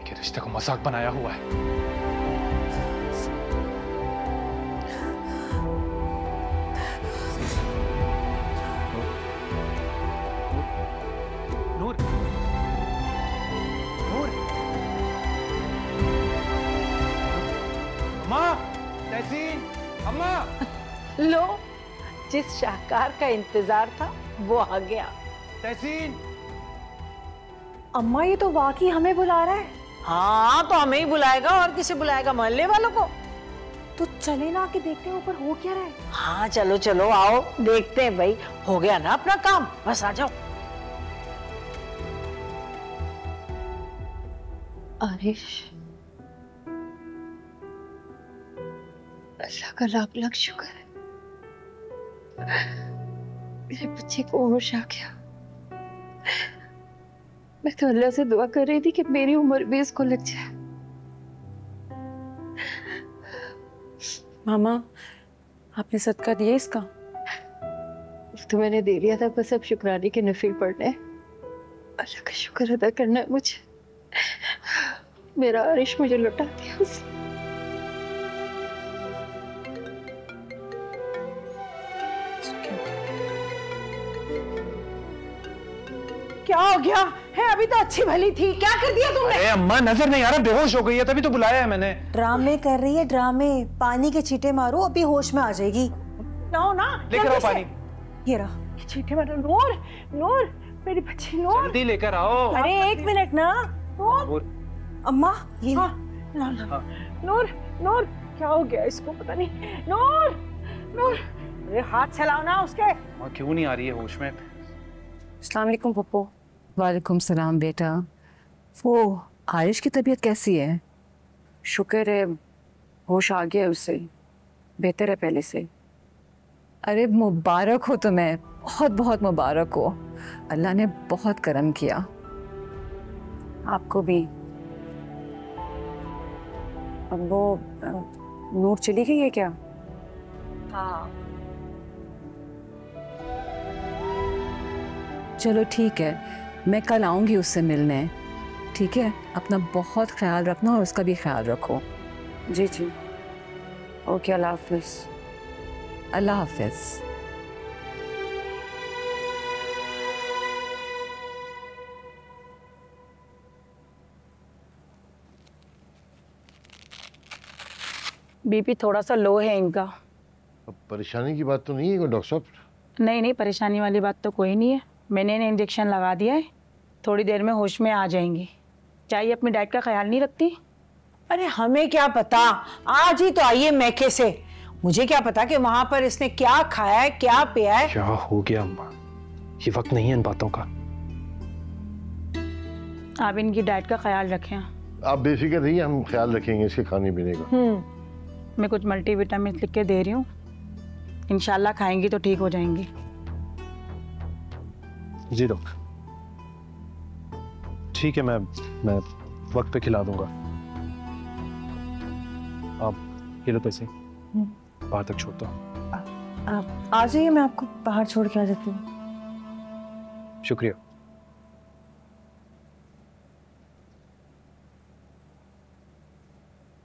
के रिश्ते को मजाक बनाया हुआ है। नूर, नूर, अम्मा, तहसीन, अम्मा। लो, जिस शाहकार का इंतजार था वो आ गया। तहसीन, अम्मा ये तो वाकई हमें बुला रहा है। हाँ तो हमें ही बुलाएगा, और किसे बुलाएगा? मोहल्ले वालों को। तो चले ना आके देखते हैं ऊपर हो क्या रहा है। हाँ चलो चलो आओ देखते हैं भाई, हो गया ना अपना काम, बस आ जाओ। आरिश, अल्लाह का लाख लाख शुक्र है, मेरे बच्चे को होश आ गया। मैं तो अल्लाह से दुआ कर रही थी कि मेरी उम्र भी इसको लग जाए। मामा, आपने सदका दिया इसका? तो मैंने दे लिया था, बस अब शुक्राने के नफिल पढ़ने हैं। अल्लाह का शुक्र अदा करना है मुझे। मेरा आरिश मुझे लौटा दिया उसने। क्या हो गया है? अभी तो अच्छी भली थी, क्या कर दिया तुमने? अरे अम्मा नजर नहीं आ रहा, बेहोश हो गई है, तभी तो बुलाया है मैंने। ड्रामे कर रही है ड्रामे। पानी के छींटे मारो, अभी होश में आ जाएगी। लाओ ना, लेकर आओ पानी। ये रहा। छींटे मारो। नूर, नूर, मेरी बच्ची नूर। जल्दी लेकर आओ। अरे एक मिनट ना। नूर, अम्मा ये हाँ, ला, ला। नूर, नूर, क्या हो गया इसको पता नहीं। नूर, नूर, अरे हाथ चलाओ ना उसके। अम्मा क्यों नहीं आ रही है होश में? अस्सलाम वालेकुम पप्पू। वालेकुम सलाम बेटा। वो आरिश की तबीयत कैसी है? शुक्र है होश आ गया उसे, बेहतर है पहले से। अरे मुबारक हो तुम्हें, बहुत बहुत मुबारक हो। अल्लाह ने बहुत करम किया। आपको भी। अब वो नूर चली गई है क्या? हाँ। चलो ठीक है, मैं कल आऊंगी उससे मिलने। ठीक है, अपना बहुत ख्याल रखना और उसका भी ख्याल रखो। जी जी, ओके, अल्लाह हाफिज़। अल्लाह हाफिज़। बीपी थोड़ा सा लो है इनका। अब परेशानी की बात तो नहीं है कोई डॉक्टर साहब? नहीं नहीं, परेशानी वाली बात तो कोई नहीं है। मैंने इन्हें इंजेक्शन लगा दिया है, थोड़ी देर में होश में आ जाएंगी। चाहिए अपनी डाइट का ख्याल नहीं रखती? अरे हमें क्या पता, आज ही तो आई है मैके से। मुझे क्या पता कि वहां पर इसने क्या खाया है, क्या पिया है। क्या हो गया अम्मा? ये वक्त नहीं है इन बातों का। आप इनकी डाइट का ख्याल रखें। आप बेफिक्र रहिए, हम ख्याल रखेंगे इसके खाने पीने का। मैं कुछ मल्टीविटामिन लिख के दे रही हूँ, इंशाल्लाह खाएंगी तो ठीक हो जाएंगी। जी डॉक्टर, ठीक है, मैं वक्त पे खिला दूंगा। आप ये लो पैसे, बाहर तक छोड़ता हूँ। आप आ जाइए, मैं आपको बाहर छोड़ के आ जाती हूँ। शुक्रिया।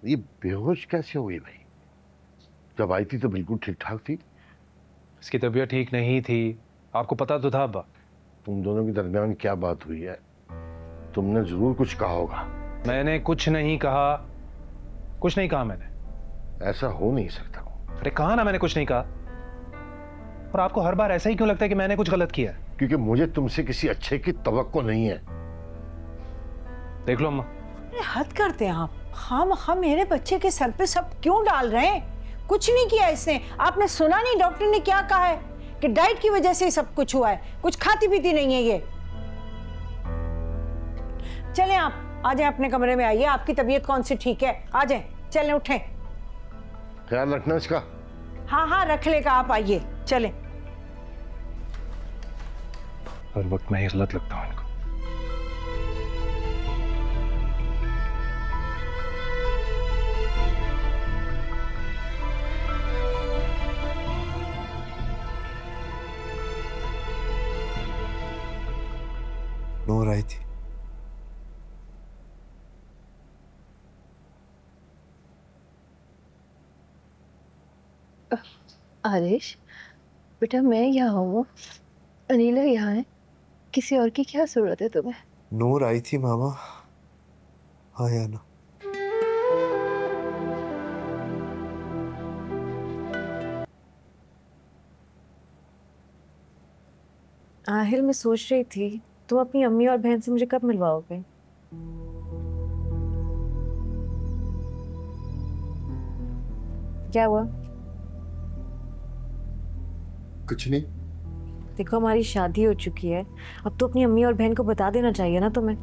ये बेहोश कैसे हुई भाई? जब आई थी तो बिल्कुल ठीक ठाक थी। इसकी तबीयत ठीक नहीं थी, आपको पता तो था अब्बा। तुम दोनों के दरमियान क्या बात हुई है? तुमने जरूर कुछ कहा होगा। मैंने कुछ नहीं कहा, कुछ नहीं कहा मैंने। ऐसा हो नहीं सकता। अरे कहा ना मैंने कुछ नहीं कहा। और आपको हर बार ऐसा ही क्यों लगता है कि मैंने कुछ गलत किया है? क्योंकि मुझे तुमसे किसी अच्छे की तवक्को नहीं है। देख लो अम्मा, हद करते हैं आप। हम मेरे बच्चे के सर पे सब क्यों डाल रहे हैं? कुछ नहीं किया इसने। आपने सुना नहीं डॉक्टर ने क्या कहा है कि डाइट की वजह से सब कुछ हुआ है, कुछ खाती पीती नहीं है ये। चलें आप, आ जाएं अपने कमरे में। आइए, आपकी तबीयत कौन सी ठीक है? आ जाएं, चलें, उठें। ख्याल रखना इसका। हाँ हाँ रख लेगा, आप आइए, चलें। हर वक्त मैं ही गलत लगता हूँ इनको। नूर आई थी, आरिश बेटा, मैं यहाँ हूँ, अनीला यहाँ है, किसी और की क्या जरूरत है तुम्हें? नूर आई थी मामा, हाँ या ना? आहिल, मैं सोच रही थी तुम अपनी अम्मी और बहन से मुझे कब मिलवाओगे? क्या हुआ? कुछ नहीं। देखो, हमारी शादी हो चुकी है, अब तो अपनी अम्मी और बहन को बता देना चाहिए ना तुम्हें।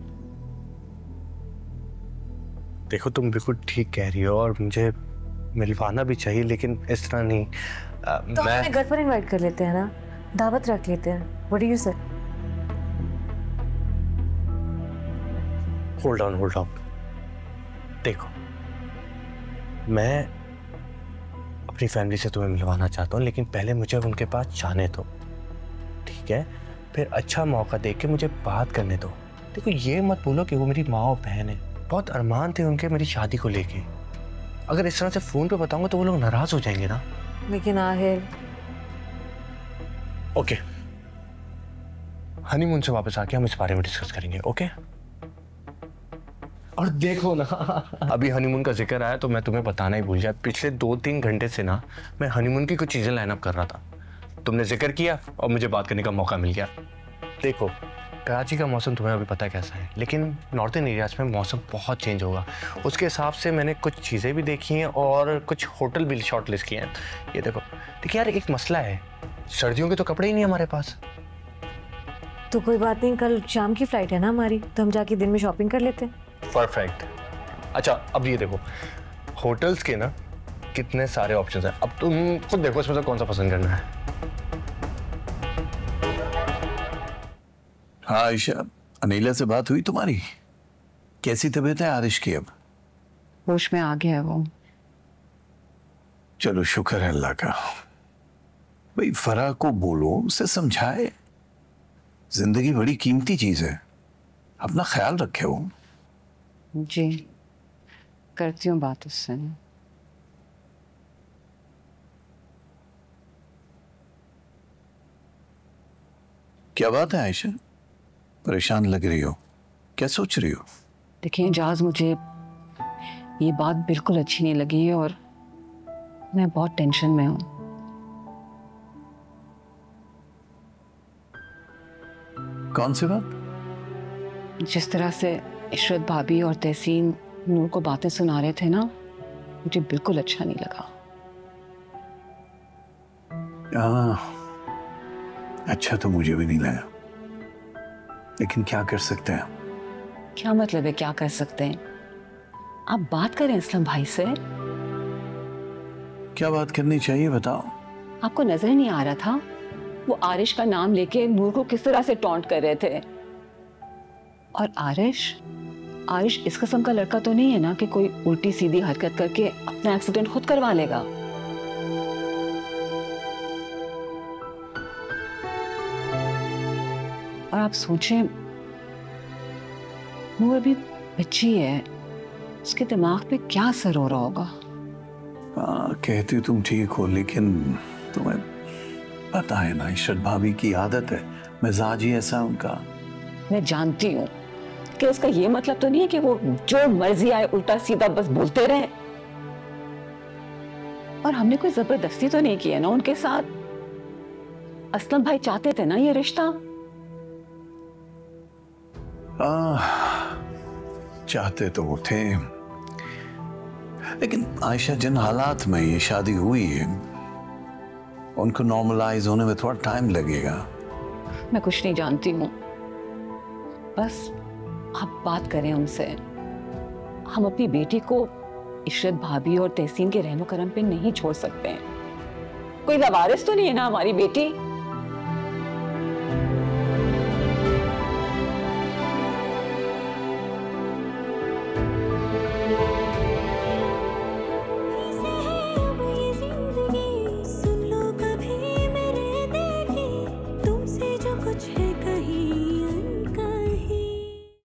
देखो, तुम बिल्कुल ठीक कह रही हो और मुझे मिलवाना भी चाहिए, लेकिन इस तरह नहीं। तो मैं घर पर इनवाइट कर लेते हैं ना, दावत रख लेते हैं। व्हाट डू यू से? Hold on. देखो, मैं अपनी फैमिली से तुम्हें मिलवाना चाहता हूँ, लेकिन पहले मुझे उनके पास जाने दो, ठीक है? फिर अच्छा मौका देख के मुझे बात करने दो। देखो, ये मत बोलो कि वो मेरी माँ और बहन है। बहुत अरमान थे उनके मेरी शादी को लेके। अगर इस तरह से फोन पे बताऊंगा तो वो लोग नाराज हो जाएंगे ना। लेकिन आहिल, ओके, हनीमून से वापस आके हम इस बारे में डिस्कस करेंगे, ओके? और देखो ना, अभी हनीमून का जिक्र आया तो मैं तुम्हें बताना ही भूल गया। पिछले 2-3 घंटे से ना मैं हनीमून की कुछ चीजें लाइन अप कर रहा था। तुमने जिक्र किया और मुझे बात करने का मौका मिल गया। देखो, कराची का मौसम तुम्हें अभी पता है कैसा है, लेकिन नॉर्थन एरियाज में मौसम बहुत चेंज होगा। उसके हिसाब से मैंने कुछ चीज़ें भी देखी हैं और कुछ होटल भी शॉर्ट लिस्ट किए हैं। ये देखो, देखिए यार, एक मसला है, सर्दियों के तो कपड़े ही नहीं हमारे पास। तो कोई बात नहीं, कल शाम की फ्लाइट है ना हमारी, तो हम जाके दिन में शॉपिंग कर लेते हैं। परफेक्ट। अच्छा, अब ये देखो, होटल्स के ना कितने सारे ऑप्शंस हैं। अब तुम खुद देखो इसमें से कौन सा पसंद करना है। हाँ आयशा, अनीला से बात हुई तुम्हारी? कैसी तबीयत है आरिश की अब? होश में आ गया है वो। चलो शुक्र है अल्लाह का। भाई फराह को बोलो, उसे समझाए, जिंदगी बड़ी कीमती चीज है, अपना ख्याल रखे वो। जी, करती हूँ बात उससे। क्या बात है आयशा, परेशान लग रही हो, क्या सोच रही हो? देखिए एजाज, मुझे ये बात बिल्कुल अच्छी नहीं लगी और मैं बहुत टेंशन में हूँ। कौन सी बात? जिस तरह से इशरत भाभी और तहसीन नूर को बातें सुना रहे थे ना, मुझे बिल्कुल अच्छा नहीं लगा। अच्छा तो मुझे भी नहीं लगा, लेकिन क्या कर सकते हैं? क्या मतलब है क्या कर सकते हैं? आप बात करें असलम भाई से। क्या बात करनी चाहिए बताओ? आपको नजर नहीं आ रहा था वो आरिश का नाम लेके नूर को किस तरह से टॉन्ट कर रहे थे? और आरिश इस किस्म का लड़का तो नहीं है ना कि कोई उल्टी सीधी हरकत करके अपना एक्सीडेंट खुद करवा लेगा। और आप सोचें, नूर अभी बच्ची है, उसके दिमाग पे क्या असर हो रहा होगा? हाँ, कहती तुम ठीक हो, लेकिन तुम्हें पता है ना इशरत भाभी की आदत है, मिजाज ही ऐसा उनका। मैं जानती हूँ कि इसका ये मतलब तो नहीं है कि वो जो मर्जी आए उल्टा सीधा बस बोलते रहे। और हमने कोई जबरदस्ती तो नहीं की है ना उनके साथ। असलम भाई चाहते थे ना ये रिश्ता। चाहते तो वो थे, लेकिन आयशा जिन हालात में ये शादी हुई है उनको नॉर्मलाइज होने में थोड़ा टाइम लगेगा। मैं कुछ नहीं जानती हूँ, बस आप बात करें उनसे। हम अपनी बेटी को इशरत भाभी और तहसीन के रहनो करम पे नहीं छोड़ सकते हैं। कोई लवारिस तो नहीं है ना हमारी बेटी।